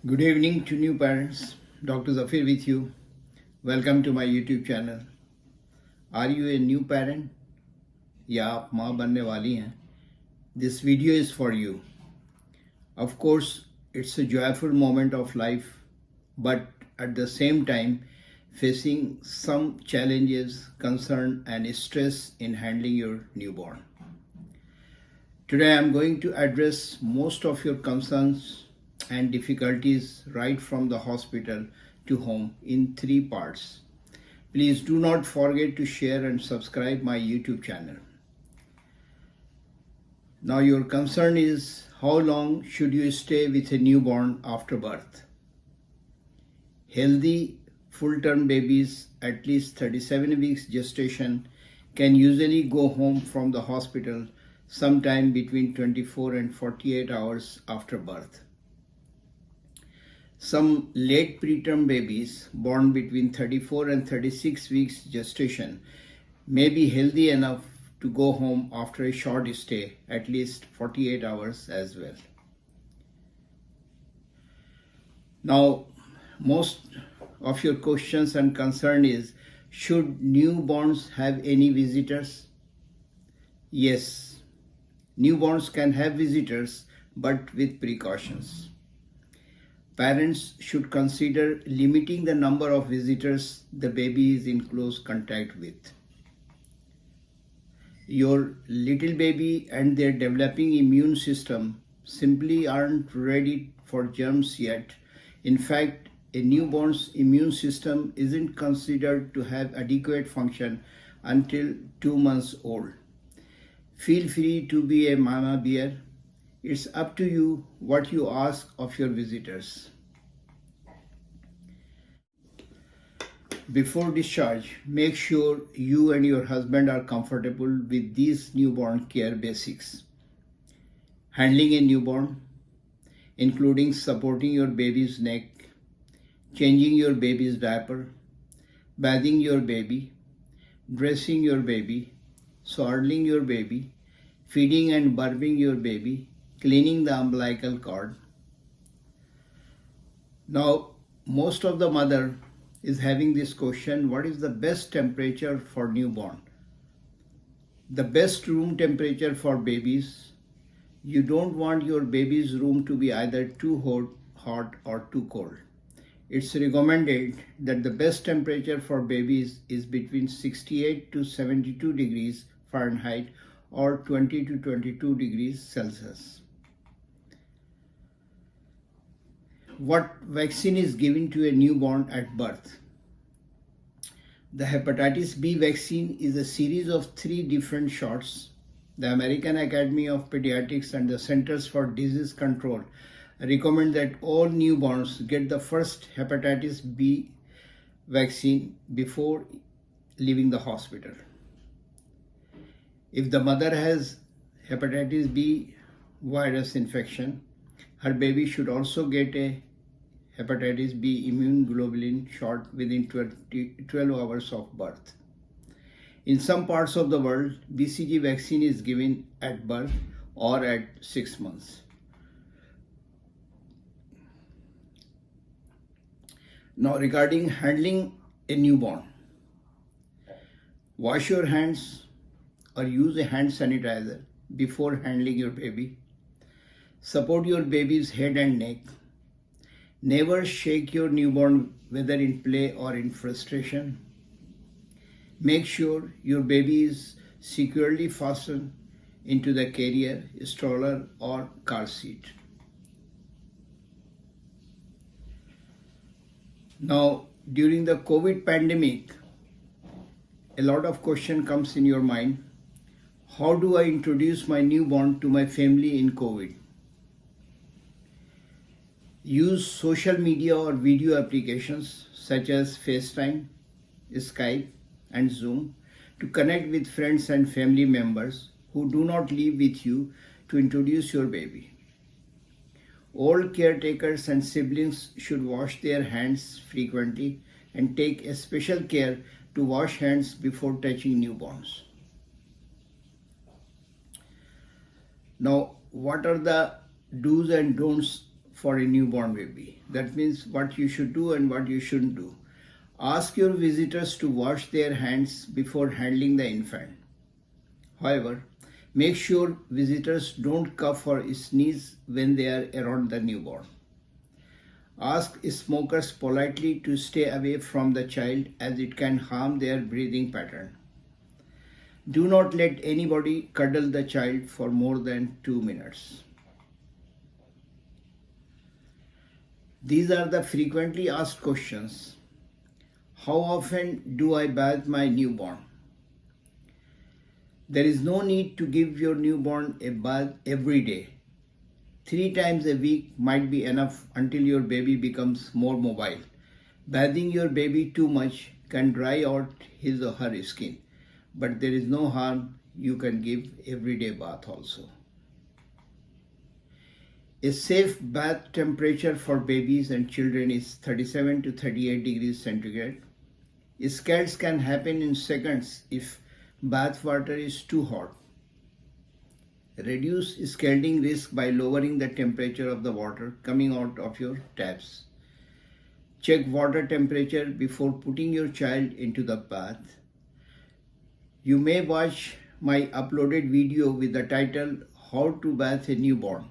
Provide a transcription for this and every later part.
Good evening to new parents. Dr.S.M.Zafeer with you. Welcome to my YouTube channel. Are you a new parent? या आप माँ बनने वाली हैं? This video is for you. Of course, it's a joyful moment of life, but at the same time, facing some challenges, concern, and stress in handling your newborn. Today, I'm going to address most of your concerns and difficulties right from the hospital to home in 3 parts. Please do not forget to share and subscribe my YouTube channel. Now your concern is how long should you stay with a newborn after birth? Healthy full-term babies at least 37 weeks gestation can usually go home from the hospital sometime between 24 and 48 hours after birth. Some late preterm babies born between 34 and 36 weeks gestation may be healthy enough to go home after a short stay, at least 48 hours as well. Now, most of your questions and concern is, should newborns have any visitors? Yes, newborns can have visitors, but with precautions. Parents should consider limiting the number of visitors the baby is in close contact with. Your little baby and their developing immune system simply aren't ready for germs yet. In fact, a newborn's immune system isn't considered to have adequate function until 2 months old. Feel free to be a mama bear. It's up to you what you ask of your visitors. Before discharge, make sure you and your husband are comfortable with these newborn care basics. Handling a newborn, including supporting your baby's neck, changing your baby's diaper, bathing your baby, dressing your baby, swaddling your baby, feeding and burping your baby, cleaning the umbilical cord. Now, most of the mother is having this question, what is the best temperature for newborn? The best room temperature for babies, you don't want your baby's room to be either too hot or too cold. It's recommended that the best temperature for babies is between 68 to 72 degrees Fahrenheit or 20 to 22 degrees Celsius. What vaccine is given to a newborn at birth? The hepatitis B vaccine is a series of 3 different shots. The American Academy of Pediatrics and the Centers for Disease Control recommend that all newborns get the first hepatitis B vaccine before leaving the hospital. If the mother has hepatitis B virus infection, her baby should also get a hepatitis B immune globulin shot within 12 hours of birth. In some parts of the world, BCG vaccine is given at birth or at 6 months. Now, regarding handling a newborn, wash your hands or use a hand sanitizer before handling your baby. Support your baby's head and neck. Never shake your newborn, whether in play or in frustration. Make sure your baby is securely fastened into the carrier, stroller, or car seat. Now, during the COVID pandemic, a lot of question comes in your mind. How do I introduce my newborn to my family in COVID? Use social media or video applications such as FaceTime, Skype, and Zoom to connect with friends and family members who do not live with you to introduce your baby. All caretakers and siblings should wash their hands frequently and take a special care to wash hands before touching newborns. Now, what are the do's and don'ts for a newborn baby. That means what you should do and what you shouldn't do. Ask your visitors to wash their hands before handling the infant. However, make sure visitors don't cough or sneeze when they are around the newborn. Ask smokers politely to stay away from the child as it can harm their breathing pattern. Do not let anybody cuddle the child for more than 2 minutes. These are the frequently asked questions. How often do I bath my newborn? There is no need to give your newborn a bath every day. 3 times a week might be enough until your baby becomes more mobile. Bathing your baby too much can dry out his or her skin, but there is no harm. You can give everyday bath also. A safe bath temperature for babies and children is 37 to 38 degrees centigrade. Scalds can happen in seconds if bath water is too hot. Reduce scalding risk by lowering the temperature of the water coming out of your taps. Check water temperature before putting your child into the bath. You may watch my uploaded video with the title How to Bath a Newborn.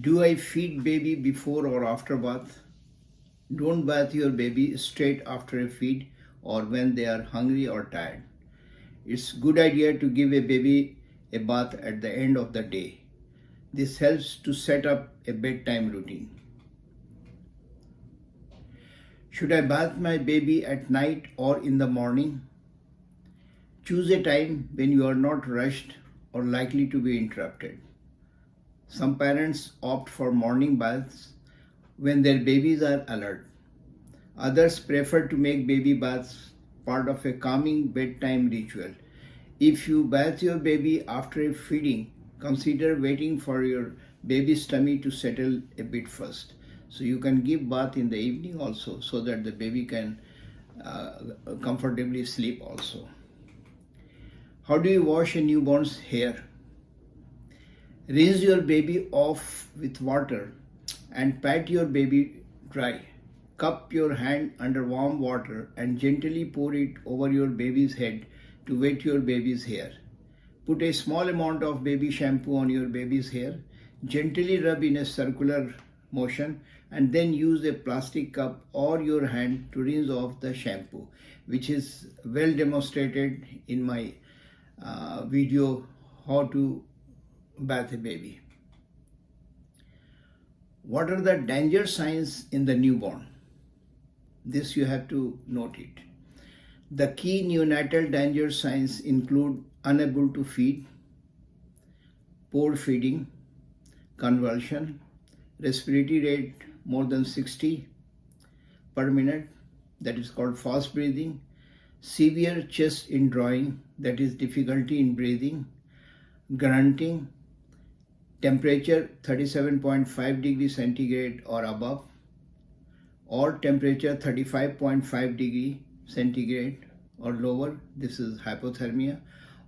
Do I feed baby before or after bath? Don't bath your baby straight after a feed or when they are hungry or tired. It's a good idea to give a baby a bath at the end of the day. This helps to set up a bedtime routine. Should I bath my baby at night or in the morning? Choose a time when you are not rushed or likely to be interrupted. Some parents opt for morning baths when their babies are alert. Others prefer to make baby baths part of a calming bedtime ritual. If you bath your baby after a feeding, consider waiting for your baby's tummy to settle a bit first. So you can give bath in the evening also so that the baby can comfortably sleep also. How do you wash a newborn's hair? Rinse your baby off with water and pat your baby dry. Cup your hand under warm water and gently pour it over your baby's head to wet your baby's hair. Put a small amount of baby shampoo on your baby's hair. Gently rub in a circular motion and then use a plastic cup or your hand to rinse off the shampoo, which is well demonstrated in my video how to bath a baby. What are the danger signs in the newborn? This you have to note it. The key neonatal danger signs include unable to feed, poor feeding, convulsion, respiratory rate more than 60 per minute, that is called fast breathing, severe chest indrawing, that is difficulty in breathing, grunting, temperature 37.5 degrees centigrade or above, or temperature 35.5 degree centigrade or lower, this is hypothermia,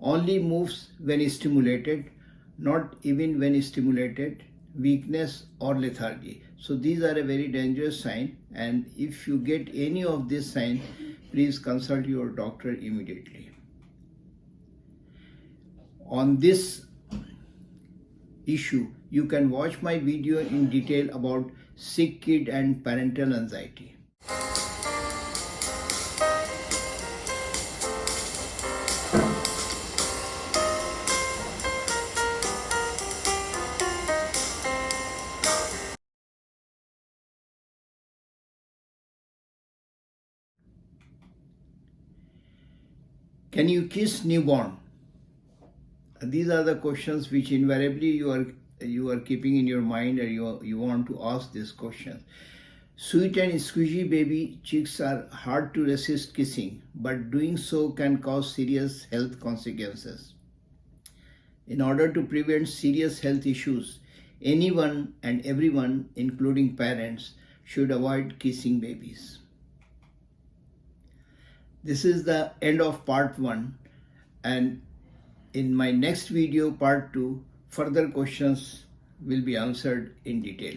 only moves when stimulated, not even when stimulated, weakness or lethargy. So these are a very dangerous sign, and if you get any of this sign, please consult your doctor immediately. On this issue, you can watch my video in detail about sick kid and parental anxiety. Can you kiss newborn? These are the questions which invariably you are keeping in your mind, or you want to ask this question. Sweet and squishy baby cheeks are hard to resist kissing, but doing so can cause serious health consequences. In order to prevent serious health issues, anyone and everyone, including parents, should avoid kissing babies. This is the end of part 1, and in my next video, part 2, further questions will be answered in detail.